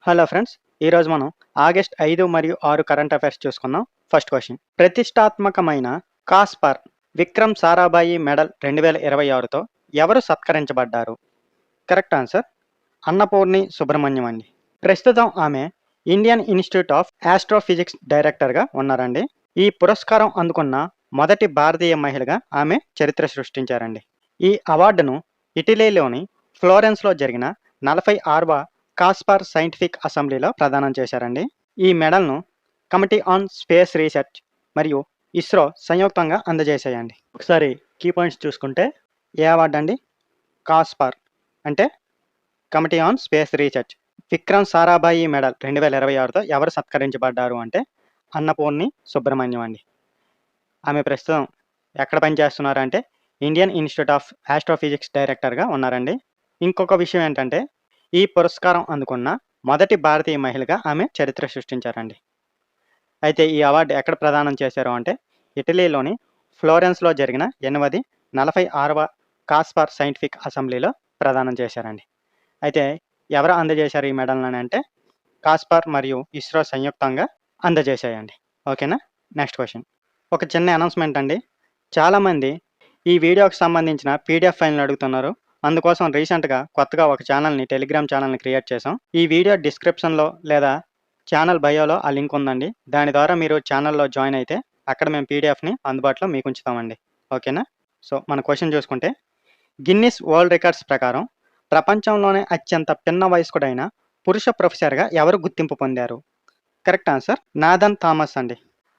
Hello friends, ఈరోజు మనం August 5 మరియు 6 కరెంట్ అఫైర్స్ చూసుకుందాం. ఫస్ట్ క్వశ్చన్, ప్రతిష్టాత్మకమైన కాస్పర్ విక్రమ్ సారాభాయి మెడల్ 2026తో ఎవరు సత్కరించబడ్డారు? కరెక్ట్ ఆన్సర్ అన్నపూర్ణి సుబ్రహ్మణ్యం అండి. ప్రస్తుతం ఆమె ఇండియన్ ఇన్స్టిట్యూట్ ఆఫ్ ఆస్ట్రోఫిజిక్స్ డైరెక్టర్గా ఉన్నారండి. ఈ పురస్కారం అందుకున్న మొదటి భారతీయ మహిళగా ఆమె చరిత్ర సృష్టించారండి. ఈ అవార్డును ఇటలీలోని ఫ్లోరెన్స్లో జరిగిన 46వ కాస్పర్ సైంటిఫిక్ అసెంబ్లీలో ప్రదానం చేశారండి. ఈ మెడల్ను కమిటీ ఆన్ స్పేస్ రీసెర్చ్ మరియు ఇస్రో సంయుక్తంగా అందజేశాయండి. ఒకసారి కీ పాయింట్స్ చూసుకుంటే, ఏ అవార్డు అండి? కాస్పర్ అంటే Committee on Space Research. Vikram Sarabhai medal 2026తో ఎవరు సత్కరించబడ్డారు అంటే అన్నపూర్ణి సుబ్రహ్మణ్యం అండి. ఆమె ప్రస్తుతం ఎక్కడ పనిచేస్తున్నారంటే ఇండియన్ ఇన్స్టిట్యూట్ ఆఫ్ ఆస్ట్రోఫిజిక్స్ డైరెక్టర్గా ఉన్నారండి. ఇంకొక విషయం ఏంటంటే, ఈ పురస్కారం అందుకున్న మొదటి భారతీయ మహిళగా ఆమె చరిత్ర సృష్టించారండి. అయితే ఈ అవార్డు ఎక్కడ ప్రదానం చేశారు అంటే ఇటలీలోని ఫ్లోరెన్స్లో జరిగిన 46వ కాస్పర్ సైంటిఫిక్ అసెంబ్లీలో ప్రదానం చేశారండి. అయితే ఎవరు అందజేశారు ఈ మెడల్ని అంటే కాస్పర్ మరియు ఇస్రో సంయుక్తంగా అందజేశాయండి. ఓకేనా? నెక్స్ట్ క్వశ్చన్, ఒక చిన్న అనౌన్స్మెంట్ అండి. చాలామంది ఈ వీడియోకి సంబంధించిన పీడిఎఫ్ ఫైల్ని అడుగుతున్నారు. అందుకోసం రీసెంట్గా కొత్తగా ఒక టెలిగ్రామ్ ఛానల్ని క్రియేట్ చేసాం. ఈ వీడియో డిస్క్రిప్షన్లో లేదా ఛానల్ బయోలో ఆ లింక్ ఉందండి. దాని ద్వారా మీరు ఛానల్లో జాయిన్ అయితే అక్కడ మేము పీడిఎఫ్ని అందుబాటులో మీకు ఉంచుతామండి. ఓకేనా? సో మన క్వశ్చన్ చూసుకుంటే, గిన్నిస్ వరల్డ్ రికార్డ్స్ ప్రకారం ప్రపంచంలోనే అత్యంత పిన్న వయస్కుడైన పురుష ప్రొఫెసర్గా ఎవరు గుర్తింపు పొందారు? కరెక్ట్ ఆన్సర్ నాథన్ థామస్ అండి.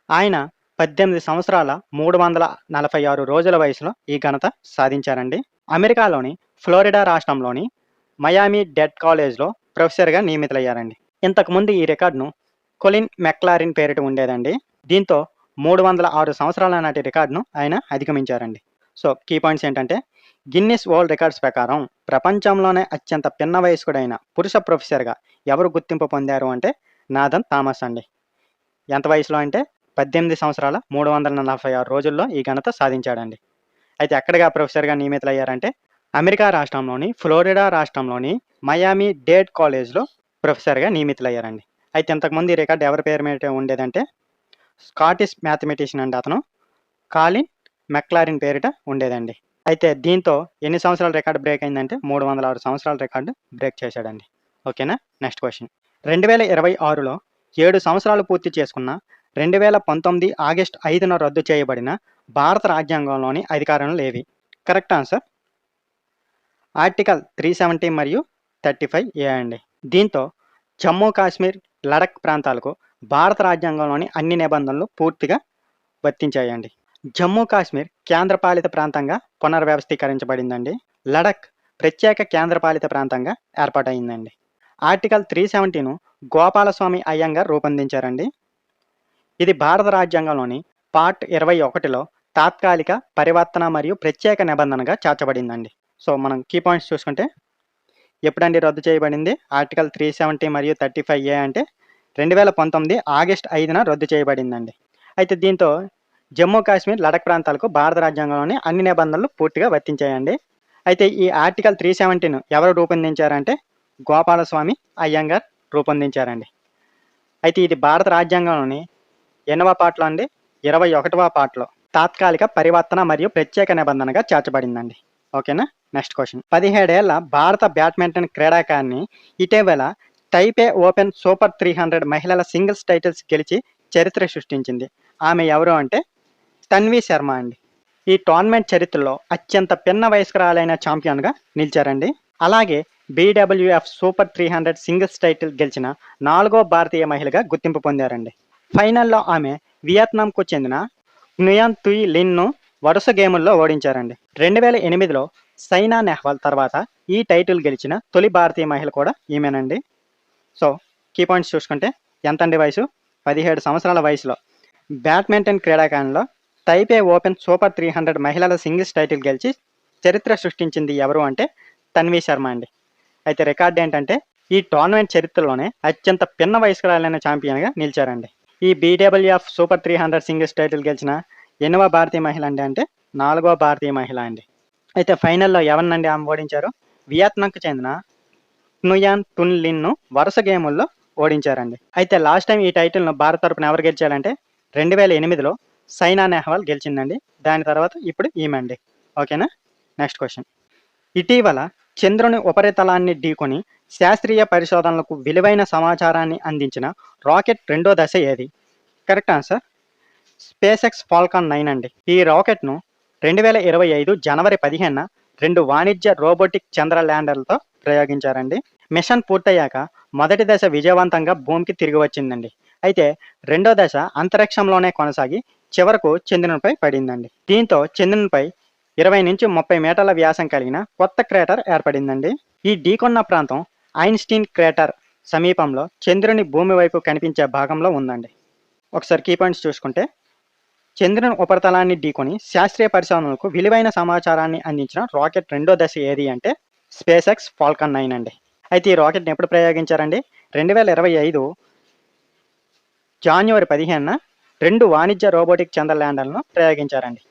ఆయన 18 సంవత్సరాల 346 రోజుల వయసులో ఈ ఘనత సాధించారండి. అమెరికాలోని ఫ్లోరిడా రాష్ట్రంలోని మయామి డెడ్ కాలేజ్లో ప్రొఫెసర్గా నియమితులయ్యారండి. ఇంతకుముందు ఈ రికార్డును కొలిన్ మెక్లారిన్ పేరిట ఉండేదండి. దీంతో 306 సంవత్సరాల నాటి రికార్డును ఆయన అధిగమించారండి. సో కీ పాయింట్స్ ఏంటంటే, గిన్నిస్ వరల్డ్ రికార్డ్స్ ప్రకారం ప్రపంచంలోనే అత్యంత పిన్న వయస్కుడైన పురుష ప్రొఫెసర్గా ఎవరు గుర్తింపు పొందారు అంటే నాథన్ థామస్ అండి. ఎంత వయసులో అంటే 18 సంవత్సరాల 346 రోజుల్లో ఈ ఘనత సాధించాడండి. అయితే ఎక్కడిగా ప్రొఫెసర్గా నియమితులయ్యారంటే అమెరికా రాష్ట్రంలోని ఫ్లోరిడా రాష్ట్రంలోని మయామి డేడ్ కాలేజ్లో ప్రొఫెసర్గా నియమితులయ్యారండి. అయితే ఇంతకుముందు ఈ రికార్డు ఎవరి పేరు మీద ఉండేదంటే స్కాటిష్ మ్యాథమెటిషియన్ అండి, అతను కాలిన్ మెక్లారిన్ పేరిట ఉండేదండి. అయితే దీంతో ఎన్ని సంవత్సరాల రికార్డు బ్రేక్ అయిందంటే 306 సంవత్సరాల రికార్డు బ్రేక్ చేశాడండి. ఓకేనా? నెక్స్ట్ క్వశ్చన్, 2026లో 7 సంవత్సరాలు పూర్తి చేసుకున్న 2019 ఆగస్టు 5న రద్దు చేయబడిన భారత రాజ్యాంగంలోని అధికారాలు ఏవి? కరెక్ట్ ఆన్సర్ ఆర్టికల్ 370 మరియు 35A అండి. దీంతో జమ్మూ కాశ్మీర్, లడఖ్ ప్రాంతాలకు భారత రాజ్యాంగంలోని అన్ని నిబంధనలు పూర్తిగా వర్తించాయండి. జమ్మూ కాశ్మీర్ కేంద్రపాలిత ప్రాంతంగా పునర్వ్యవస్థీకరించబడిందండి. లడఖ్ ప్రత్యేక కేంద్రపాలిత ప్రాంతంగా ఏర్పాటైందండి. ఆర్టికల్ 370ను గోపాలస్వామి అయ్యంగార్ రూపొందించారండి. ఇది భారత రాజ్యాంగంలోని పార్ట్ 21లో తాత్కాలిక పరివర్తన మరియు ప్రత్యేక నిబంధనగా చేర్చబడిందండి. సో మనం కీ పాయింట్స్ చూసుకుంటే, ఎప్పుడండి రద్దు చేయబడింది? ఆర్టికల్ 370 మరియు 35A అంటే 2019 ఆగస్టు 5న రద్దు చేయబడిందండి. అయితే దీంతో జమ్మూ కాశ్మీర్, లడఖ్ ప్రాంతాలకు భారత రాజ్యాంగంలోని అన్ని నిబంధనలు పూర్తిగా వర్తించాయండి. అయితే ఈ ఆర్టికల్ 370ను ఎవరు రూపొందించారంటే గోపాలస్వామి అయ్యంగార్ రూపొందించారండి. అయితే ఇది భారత రాజ్యాంగంలోని ఎన్నవ పార్ట్లో అండి? 21వ పార్ట్లో తాత్కాలిక పరివర్తన మరియు ప్రత్యేక నిబంధనగా చేర్చబడిందండి. ఓకేనా? నెక్స్ట్ క్వశ్చన్, 17 ఏళ్ల భారత బ్యాడ్మింటన్ క్రీడాకారిణి ఇటీవల టైపే ఓపెన్ సూపర్ 300 మహిళల సింగిల్స్ టైటిల్స్ గెలిచి చరిత్ర సృష్టించింది. ఆమె ఎవరు అంటే తన్వి శర్మ అండి. ఈ టోర్నమెంట్ చరిత్రలో అత్యంత పిన్న వయస్కురాలైన ఛాంపియన్గా నిలిచారండి. అలాగే బీడబ్ల్యూఎఫ్ సూపర్ 300 సింగిల్స్ టైటిల్ గెలిచిన 4వ భారతీయ మహిళగా గుర్తింపు పొందారండి. ఫైనల్లో ఆమె వియత్నాంకు చెందిన న్యుయాన్ తుయి లిన్ను వరుస గేముల్లో ఓడించారండి. 2008లో సైనా నెహ్వాల్ తర్వాత ఈ టైటిల్ గెలిచిన తొలి భారతీయ మహిళ కూడా ఈమెనండి. సో కీ పాయింట్స్ చూసుకుంటే, ఎంతండి వయసు? 17 సంవత్సరాల వయసులో బ్యాడ్మింటన్ క్రీడాకారంలో టైపే ఓపెన్ సూపర్ 300 మహిళల సింగిల్స్ టైటిల్ గెలిచి చరిత్ర సృష్టించింది ఎవరు అంటే తన్వి శర్మ అండి. అయితే రికార్డు ఏంటంటే ఈ టోర్నమెంట్ చరిత్రలోనే అత్యంత పిన్న వయస్కురాలైన ఛాంపియన్గా నిలిచారండి. ఈ బీడబ్ల్యూఎఫ్ సూపర్ 300 సింగిల్స్ టైటిల్ గెలిచిన ఎన్నవ భారతీయ మహిళ అండి అంటే 4వ భారతీయ మహిళ అండి. అయితే ఫైనల్లో ఎవరినండి ఆమె ఓడించారు? వియత్నాంకు చెందిన నుయాన్ టున్ లిన్ను వరుస గేముల్లో ఓడించారండి. అయితే లాస్ట్ టైం ఈ టైటిల్‌ను భారత్ తరపున ఎవరు గెలిచారంటే 2008లో సైనా నెహ్వాల్ గెలిచిందండి. దాని తర్వాత ఇప్పుడు ఈమె అండి. ఓకేనా? Next question. ఇటీవల చంద్రుని ఉపరితలాన్ని ఢీకొని శాస్త్రీయ పరిశోధనలకు విలువైన సమాచారాన్ని అందించిన రాకెట్ రెండో దశ ఏది? Correct answer space X Falcon 9 అండి. ఈ రాకెట్‌ను 2025 జనవరి 15న 2 వాణిజ్య రోబోటిక్ చంద్ర ల్యాండర్లతో ప్రయోగించారండి. మిషన్ పూర్తయ్యాక మొదటి దశ విజయవంతంగా భూమికి తిరిగి వచ్చిందండి. అయితే రెండో దశ అంతరిక్షంలోనే కొనసాగి చివరకు చంద్రునిపై పడిందండి. దీంతో చంద్రునిపై 20-30 మీటర్ల వ్యాసం కలిగిన కొత్త క్రేటర్ ఏర్పడిందండి. ఈ ఢీకొన్న ప్రాంతం ఐన్స్టీన్ క్రేటర్ సమీపంలో చంద్రుని భూమి వైపు కనిపించే భాగంలో ఉందండి. ఒకసారి కీ పాయింట్స్ చూసుకుంటే చంద్రుని ఉపరితలాన్ని ఢీకొని శాస్త్రీయ పరిశోధనలకు విలువైన సమాచారాన్ని అందించిన రాకెట్ రెండో దశ ఏది అంటే స్పేస్ ఎక్స్ ఫాల్కన్ 9 అండి. అయితే ఈ రాకెట్ని ఎప్పుడు ప్రయోగించారండి? 2025 జనవరి 15న 2 వాణిజ్య రోబోటిక్ చంద్ర ల్యాండర్లను ప్రయోగించారండి.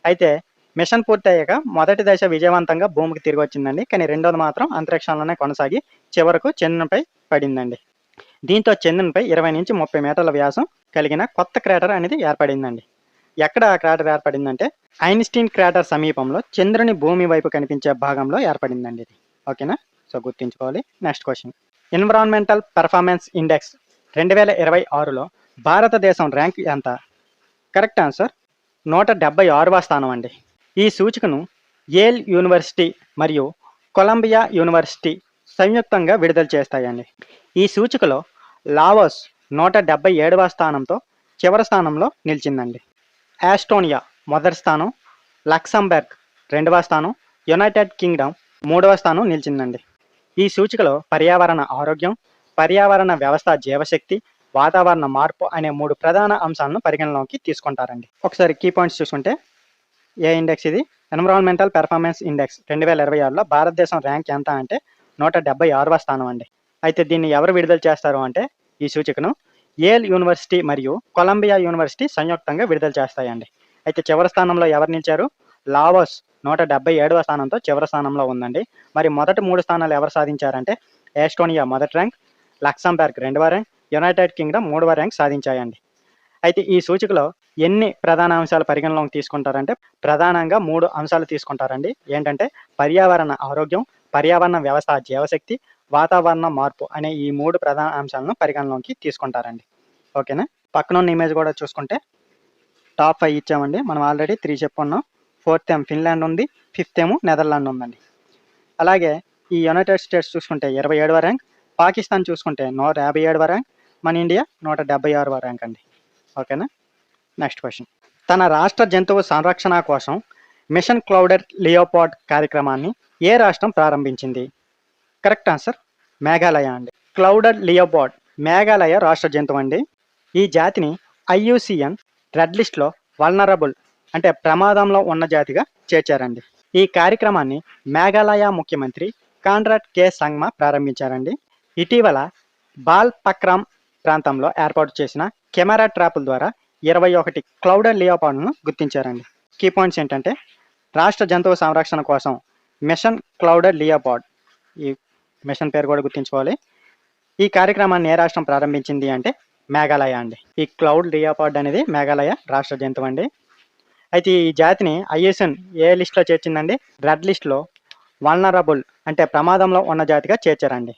అయితే మిషన్ పూర్తయ్యాక మొదటి దశ విజయవంతంగా భూమికి తిరిగి వచ్చిందండి. కానీ రెండోది మాత్రం అంతరిక్షంలోనే కొనసాగి చివరకు చంద్రునిపై పడిందండి. దీంతో చంద్రునిపై 20-30 మీటర్ల వ్యాసం కలిగిన కొత్త క్రేటర్ అనేది ఏర్పడిందండి. ఎక్కడ ఆ క్రాటర్ ఏర్పడిందంటే ఐన్స్టీన్ క్రాటర్ సమీపంలో చంద్రుని భూమి వైపు కనిపించే భాగంలో ఏర్పడిందండి ఇది. ఓకేనా? సో గుర్తుంచుకోవాలి. Next question. Environmental performance index 2026లో భారతదేశం ర్యాంక్ ఎంత? కరెక్ట్ ఆన్సర్ 176వ స్థానం అండి. ఈ సూచికను యేల్ యూనివర్సిటీ మరియు కొలంబియా యూనివర్సిటీ సంయుక్తంగా విడుదల చేస్తాయండి. ఈ సూచికలో లావోస్ 177వ స్థానంతో చివరి స్థానంలో నిలిచిందండి. ఆస్టోనియా మొదటి స్థానం, లక్సంబర్గ్ రెండవ స్థానం, యునైటెడ్ కింగ్డమ్ మూడవ స్థానం నిలిచిందండి. ఈ సూచికలో పర్యావరణ ఆరోగ్యం, పర్యావరణ వ్యవస్థ జీవశక్తి, వాతావరణ మార్పు అనే 3 ప్రధాన అంశాలను పరిగణలోకి తీసుకుంటారండి. ఒకసారి కీ పాయింట్స్ చూసుకుంటే ఏ ఇండెక్స్ ఇది? ఎన్విరాన్మెంటల్ పెర్ఫార్మెన్స్ ఇండెక్స్ 2026లో భారతదేశం ర్యాంక్ ఎంత అంటే 176వ స్థానం అండి. అయితే దీన్ని ఎవరు విడుదల చేస్తారు అంటే ఈ సూచికను యేల్ యూనివర్సిటీ మరియు కొలంబియా యూనివర్సిటీ సంయుక్తంగా విడుదల చేస్తాయండి. అయితే చివరి స్థానంలో ఎవరు నిలిచారు? లావోస్ 177వ స్థానంతో చివరి స్థానంలో ఉందండి. మరి మొదటి 3 స్థానాలు ఎవరు సాధించారంటే ఎస్టోనియా మొదటి ర్యాంక్, లక్సంబర్గ్ రెండవ ర్యాంక్, యునైటెడ్ కింగ్డమ్ మూడవ ర్యాంక్ సాధించాయండి. అయితే ఈ సూచికలో ఎన్ని ప్రధాన అంశాలు పరిగణలోకి తీసుకుంటారంటే ప్రధానంగా 3 అంశాలు తీసుకుంటారండి. ఏంటంటే పర్యావరణ ఆరోగ్యం, పర్యావరణ వ్యవస్థ జీవశక్తి, వాతావరణ మార్పు అనే ఈ 3 ప్రధాన అంశాలను పరిగణలోకి తీసుకుంటారండి. ఓకేనా? పక్కనున్న ఇమేజ్ కూడా చూసుకుంటే టాప్ 5 ఇచ్చామండి. మనం ఆల్రెడీ 3 చెప్పుకున్నాం. 4th ఏమో ఫిన్లాండ్ ఉంది, 5th ఏమో నెదర్లాండ్ ఉందండి. అలాగే ఈ యునైటెడ్ స్టేట్స్ చూసుకుంటే 27వ ర్యాంక్, పాకిస్తాన్ చూసుకుంటే 157వ ర్యాంక్, మన ఇండియా 176వ ర్యాంక్ అండి. ఓకేనా? Next question. తన రాష్ట్ర జంతువు సంరక్షణ కోసం మిషన్ క్లౌడెడ్ లియోపార్డ్ కార్యక్రమాన్ని ఏ రాష్ట్రం ప్రారంభించింది? కరెక్ట్ ఆన్సర్ మేఘాలయ అండి. క్లౌడెడ్ లియోపార్డ్ మేఘాలయ రాష్ట్ర జంతువు అండి. ఈ జాతిని IUCN రెడ్ లిస్ట్లో వల్నరబుల్ అంటే ప్రమాదంలో ఉన్న జాతిగా చేర్చారండి. ఈ కార్యక్రమాన్ని మేఘాలయ ముఖ్యమంత్రి కాన్రాడ్ కే సంగ్మా ప్రారంభించారండి. ఇటీవల బాల్ పక్రామ్ ప్రాంతంలో ఏర్పాటు చేసిన కెమెరా ట్రాపుల ద్వారా 21 క్లౌడెడ్ లియోపార్డ్లను గుర్తించారండి. కీ పాయింట్స్ ఏంటంటే రాష్ట్ర జంతువు సంరక్షణ కోసం మిషన్ క్లౌడెడ్ లియోపార్డ్, ఈ మిషన్ పేరు కూడా గుర్తుంచుకోవాలి. ఈ కార్యక్రమాన్ని ఏ రాష్ట్రం ప్రారంభించింది అంటే మేఘాలయ అండి. ఈ క్లౌడ్ లియోపార్డ్ అనేది మేఘాలయ రాష్ట్ర జంతువు అండి. అయితే ఈ జాతిని IUCN ఏ లిస్ట్లో చేర్చిందండి? రెడ్ లిస్ట్లో వల్నరబుల్ అంటే ప్రమాదంలో ఉన్న జాతిగా చేర్చారండి.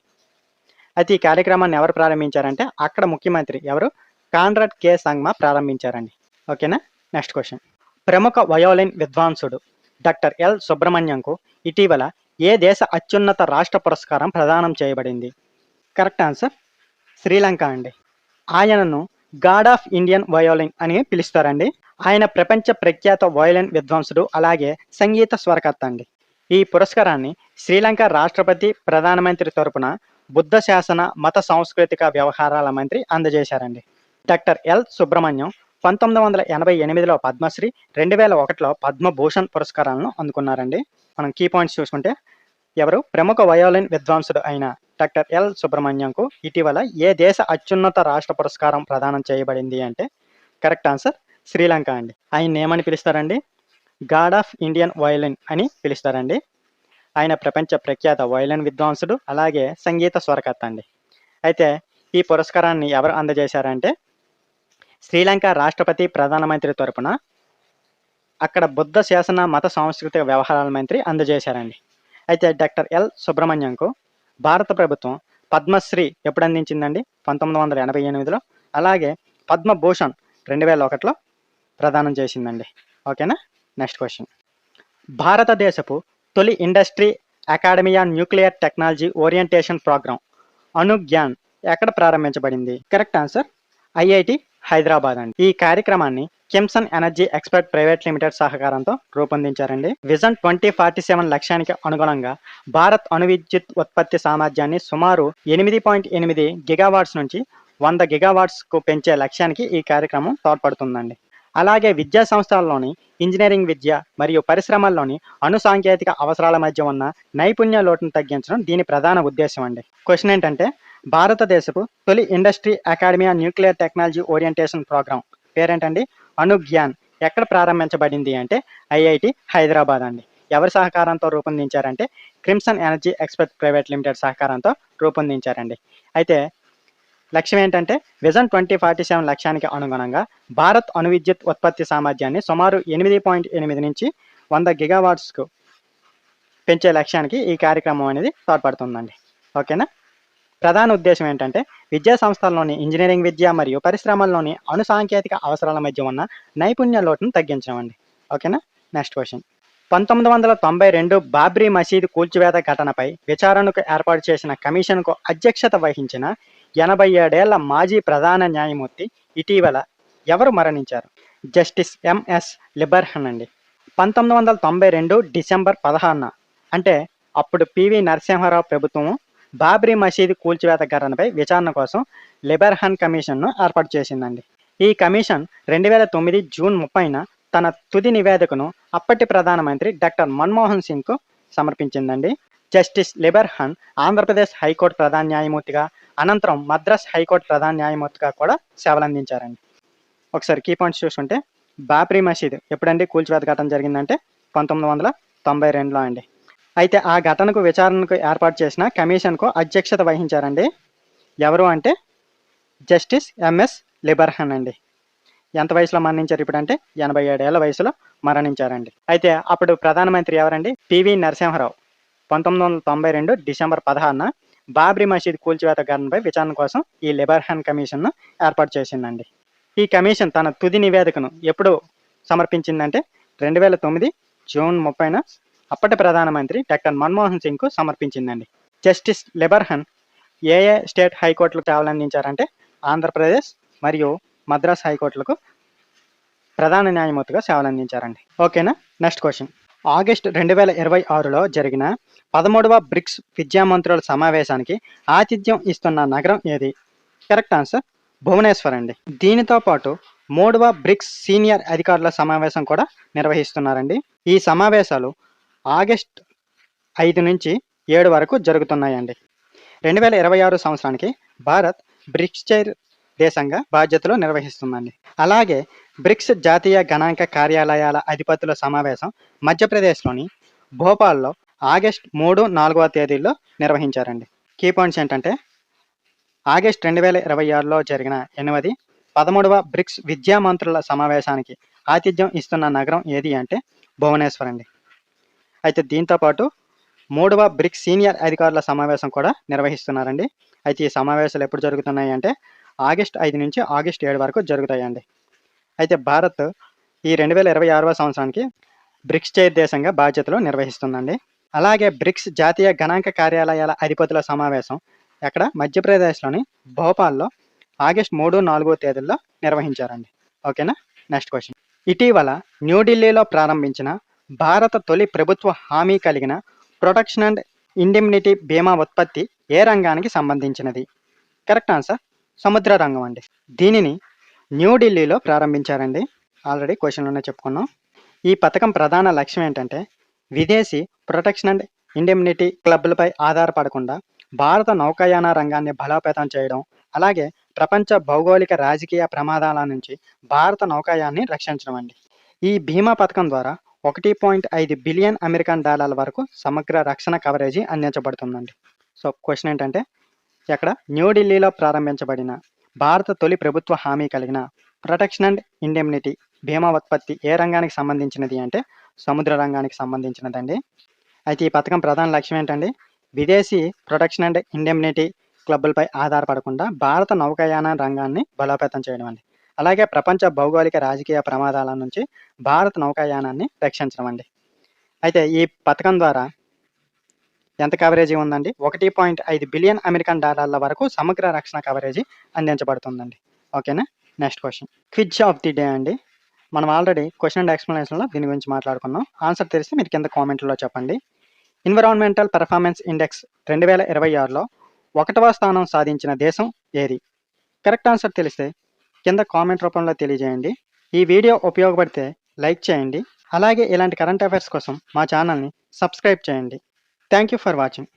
అయితే ఈ కార్యక్రమాన్ని ఎవరు ప్రారంభించారంటే అక్కడ ముఖ్యమంత్రి ఎవరు? కాన్రాడ్ కే సంగ్మా ప్రారంభించారండి. ఓకేనా? Next question. ప్రముఖ వయోలిన్ విద్వాంసుడు డాక్టర్ ఎల్ సుబ్రహ్మణ్యంకు ఇటీవల ఏ దేశ అత్యున్నత రాష్ట్ర పురస్కారం ప్రదానం చేయబడింది? కరెక్ట్ ఆన్సర్ శ్రీలంక అండి. ఆయనను గాడ్ ఆఫ్ ఇండియన్ వయోలిన్ అని పిలుస్తారండి. ఆయన ప్రపంచ ప్రఖ్యాత వయోలిన్ విద్వాంసుడు అలాగే సంగీత స్వరకర్త అండి. ఈ పురస్కారాన్ని శ్రీలంక రాష్ట్రపతి ప్రధానమంత్రి తరపున బుద్ధ శాసన మత సాంస్కృతిక వ్యవహారాల మంత్రి అందజేశారండి. డాక్టర్ ఎల్ సుబ్రహ్మణ్యం 1988లో పద్మశ్రీ, 2001లో పద్మభూషణ్ పురస్కారాలను అందుకున్నారండి. మనం కీ పాయింట్స్ చూసుకుంటే ఎవరు? ప్రముఖ వయోలిన్ విద్వాంసుడు అయిన డాక్టర్ ఎల్ సుబ్రహ్మణ్యంకు ఇటీవల ఏ దేశ అత్యున్నత రాష్ట్ర పురస్కారం ప్రదానం చేయబడింది అంటే కరెక్ట్ ఆన్సర్ శ్రీలంక అండి. ఆయన ఏమని పిలుస్తారండి? గాడ్ ఆఫ్ ఇండియన్ వయోలిన్ అని పిలుస్తారండి. ఆయన ప్రపంచ ప్రఖ్యాత వయలిన్ విద్వాంసుడు, అలాగే సంగీత స్వరకర్త అండి. అయితే ఈ పురస్కారాన్ని ఎవరు అందజేశారంటే శ్రీలంక రాష్ట్రపతి ప్రధానమంత్రి తరపున అక్కడ బుద్ధ శాసన మత సాంస్కృతిక వ్యవహారాల మంత్రి అందజేశారండి. అయితే డాక్టర్ ఎల్ సుబ్రహ్మణ్యంకు భారత ప్రభుత్వం పద్మశ్రీ ఎప్పుడు అందించిందండి? 1988లో. అలాగే పద్మభూషణ్ 2001లో ప్రదానం చేసిందండి. ఓకేనా? Next question. భారతదేశపు తొలి industry academia nuclear technology orientation programme Anugyan ఎక్కడ ప్రారంభించబడింది? కరెక్ట్ ఆన్సర్ ఐఐటి హైదరాబాద్ అండి. ఈ కార్యక్రమాన్ని Crimson energy expert private limited సహకారంతో రూపొందించారండి. విజన్ 2047 లక్ష్యానికి అనుగుణంగా భారత్ అణు విద్యుత్ ఉత్పత్తి సామర్థ్యాన్ని సుమారు 8.8 గిగావాట్స్ నుంచి 100 గిగావాట్స్కు పెంచే లక్ష్యానికి ఈ కార్యక్రమం తోడ్పడుతుందండి. అలాగే విద్యా సంస్థల్లోని ఇంజనీరింగ్ విద్య మరియు పరిశ్రమల్లోని అణు సాంకేతిక అవసరాల మధ్య ఉన్న నైపుణ్య లోటును తగ్గించడం దీని ప్రధాన ఉద్దేశం అండి. క్వశ్చన్ ఏంటంటే భారతదేశపు తొలి industry academia nuclear technology orientation programme పేరేంటండి? అనుజ్ఞాన్ ఎక్కడ ప్రారంభించబడింది అంటే ఐఐటి హైదరాబాద్ అండి. ఎవరి సహకారంతో రూపొందించారంటే Crimson energy expert private limited సహకారంతో రూపొందించారండి. అయితే లక్ష్యం ఏంటంటే విజన్ 2047 లక్ష్యానికి అనుగుణంగా భారత్ అణు విద్యుత్ ఉత్పత్తి సామర్థ్యాన్ని సుమారు 8.8 నుంచి 100 గిగావాట్స్కు పెంచే లక్ష్యానికి ఈ కార్యక్రమం అనేది తోడ్పడుతుందండి. ఓకేనా? ప్రధాన ఉద్దేశం ఏంటంటే విద్యా సంస్థల్లోని ఇంజనీరింగ్ విద్య మరియు పరిశ్రమల్లోని అణు సాంకేతిక అవసరాల మధ్య ఉన్న నైపుణ్య లోటును తగ్గించడం అండి. ఓకేనా? Next question. 1992 బాబ్రీ మసీదు కూల్చివేత ఘటనపై విచారణకు ఏర్పాటు చేసిన కమిషన్కు అధ్యక్షత వహించిన 87 ఏళ్ల మాజీ ప్రధాన న్యాయమూర్తి ఇటీవల ఎవరు మరణించారు? జస్టిస్ ఎంఎస్ లిబర్హన్ అండి. 1992 డిసెంబర్ 16న అంటే అప్పుడు పివి నరసింహారావు ప్రభుత్వము బాబ్రీ మసీదు కూల్చివేత ఘటనపై విచారణ కోసం లిబర్హన్ కమిషన్ను ఏర్పాటు చేసిందండి. ఈ కమిషన్ 2009 జూన్ 30న తన తుది నివేదికను అప్పటి ప్రధానమంత్రి డాక్టర్ మన్మోహన్ సింగ్కు సమర్పించిందండి. జస్టిస్ లిబర్హన్ ఆంధ్రప్రదేశ్ హైకోర్టు ప్రధాన న్యాయమూర్తిగా, అనంతరం మద్రాస్ హైకోర్టు ప్రధాన న్యాయమూర్తిగా కూడా సేవలందించారండి. ఒకసారి కీ పాయింట్స్ చూసుకుంటే బాబ్రీ మసీదు ఎప్పుడండి కూల్చివేత ఘటన జరిగిందంటే 1992లో అండి. అయితే ఆ ఘటనకు విచారణకు ఏర్పాటు చేసిన కమిషన్కు అధ్యక్షత వహించారండి. ఎవరు అంటే జస్టిస్ ఎంఎస్ లిబర్హన్ అండి. ఎంత వయసులో మరణించారు ఇప్పుడంటే 87 ఏళ్ల వయసులో మరణించారండి. అయితే అప్పుడు ప్రధానమంత్రి ఎవరండి? పివి నరసింహారావు 1992 డిసెంబర్ 16న బాబ్రీ మసీద్ కూల్చివేత ఘటనపై విచారణ కోసం ఈ లిబర్హన్ కమిషన్ను ఏర్పాటు చేసిందండి. ఈ కమిషన్ తన తుది నివేదికను ఎప్పుడు సమర్పించిందంటే 2009 జూన్ 30న అప్పటి ప్రధానమంత్రి డాక్టర్ మన్మోహన్ సింగ్కు సమర్పించిందండి. జస్టిస్ లిబర్హన్ ఏ స్టేట్ హైకోర్టులకు సేవలందించారంటే ఆంధ్రప్రదేశ్ మరియు మద్రాస్ హైకోర్టులకు ప్రధాన న్యాయమూర్తిగా సేవలందించారండి. ఓకేనా? Next question. ఆగస్టు 2026లో జరిగిన 13వ బ్రిక్స్ విద్యామంత్రుల సమావేశానికి ఆతిథ్యం ఇస్తున్న నగరం ఏది? కరెక్ట్ ఆన్సర్ భువనేశ్వర్ అండి. దీనితో పాటు 3వ బ్రిక్స్ సీనియర్ అధికారుల సమావేశం కూడా నిర్వహిస్తున్నారండి. ఈ సమావేశాలు ఆగస్టు 5 నుంచి 7 వరకు జరుగుతున్నాయండి. 2026 సంవత్సరానికి భారత్ బ్రిక్స్ చైర్ దేశంగా బాధ్యతలు నిర్వహిస్తుందండి. అలాగే బ్రిక్స్ జాతీయ గణాంక కార్యాలయాల అధిపతుల సమావేశం మధ్యప్రదేశ్లోని భోపాల్లో ఆగస్టు 3, 4వ తేదీల్లో నిర్వహించారండి. కీ పాయింట్స్ ఏంటంటే ఆగస్టు 2026లో జరిగిన 13వ బ్రిక్స్ విద్యామంత్రుల సమావేశానికి ఆతిథ్యం ఇస్తున్న నగరం ఏది అంటే భువనేశ్వర్ అండి. అయితే దీంతోపాటు 3వ బ్రిక్స్ సీనియర్ అధికారుల సమావేశం కూడా నిర్వహిస్తున్నారండి. అయితే ఈ సమావేశాలు ఎప్పుడు జరుగుతున్నాయి అంటే ఆగస్టు 5 నుంచి ఆగస్టు 7 వరకు జరుగుతాయండి. అయితే భారత్ ఈ 2026వ సంవత్సరానికి బ్రిక్స్ చైర్ దేశంగా బాధ్యతలు నిర్వహిస్తుందండి. అలాగే బ్రిక్స్ జాతీయ గణాంక కార్యాలయాల అధిపతుల సమావేశం ఎక్కడ మధ్యప్రదేశ్లోని భోపాల్లో ఆగస్టు 3, 4వ తేదీల్లో నిర్వహించారండి. ఓకేనా? Next question. ఇటీవల న్యూఢిల్లీలో ప్రారంభించిన భారత తొలి ప్రభుత్వ హామీ కలిగిన ప్రొటెక్షన్ అండ్ ఇండెమ్నిటీ బీమా ఉత్పత్తి ఏ రంగానికి సంబంధించినది? కరెక్ట్ ఆన్సర్ సముద్ర రంగం అండి. దీనిని న్యూఢిల్లీలో ప్రారంభించారండి. ఆల్రెడీ క్వశ్చన్లోనే చెప్పుకున్నాం. ఈ పథకం ప్రధాన లక్ష్యం ఏంటంటే విదేశీ ప్రొటెక్షన్ అండ్ ఇండెమ్నిటీ క్లబ్లపై ఆధారపడకుండా భారత నౌకాయాన రంగాన్ని బలోపేతం చేయడం, అలాగే ప్రపంచ భౌగోళిక రాజకీయ ప్రమాదాల నుంచి భారత నౌకాయాన్ని రక్షించడం అండి. ఈ బీమా పథకం ద్వారా 1.5 బిలియన్ అమెరికన్ డాలర్ల వరకు సమగ్ర రక్షణ కవరేజీ అందించబడుతుందండి. సో క్వశ్చన్ ఏంటంటే ఇక్కడ న్యూఢిల్లీలో ప్రారంభించబడిన భారత తొలి ప్రభుత్వ హామీ కలిగిన ప్రొటెక్షన్ అండ్ ఇండెమ్నిటీ బీమా ఉత్పత్తి ఏ రంగానికి సంబంధించినది అంటే సముద్ర రంగానికి సంబంధించినదండి. అయితే ఈ పథకం ప్రధాన లక్ష్యం ఏంటండి, విదేశీ ప్రొటెక్షన్ అండ్ ఇండెమ్నిటీ క్లబ్బులపై ఆధారపడకుండా భారత నౌకాయాన రంగాన్ని బలోపేతం చేయడం అండి. అలాగే ప్రపంచ భౌగోళిక రాజకీయ ప్రమాదాల నుంచి భారత నౌకాయానాన్ని రక్షించడం అండి. అయితే ఈ పథకం ద్వారా ఎంత కవరేజీ ఉందండి, 1.5 బిలియన్ అమెరికన్ డాలర్ల వరకు సమగ్ర రక్షణ కవరేజీ అందించబడుతుందండి. ఓకేనా. Next question quiz of the day అండి. మనం ఆల్రెడీ క్వశ్చన్ అండ్ ఎక్స్ప్లెనేషన్లో దీని గురించి మాట్లాడుకున్నాం. ఆన్సర్ తెలిస్తే మీరు కింద కామెంట్లో చెప్పండి. ఎన్విరాన్మెంటల్ పెర్ఫార్మెన్స్ ఇండెక్స్ 2026లో 1వ స్థానం సాధించిన దేశం ఏది? కరెక్ట్ ఆన్సర్ తెలిస్తే కింద కామెంట్ రూపంలో తెలియజేయండి. ఈ వీడియో ఉపయోగపడితే లైక్ చేయండి. అలాగే ఇలాంటి కరెంట్ అఫైర్స్ కోసం మా ఛానల్ని సబ్స్క్రైబ్ చేయండి. Thank you for watching.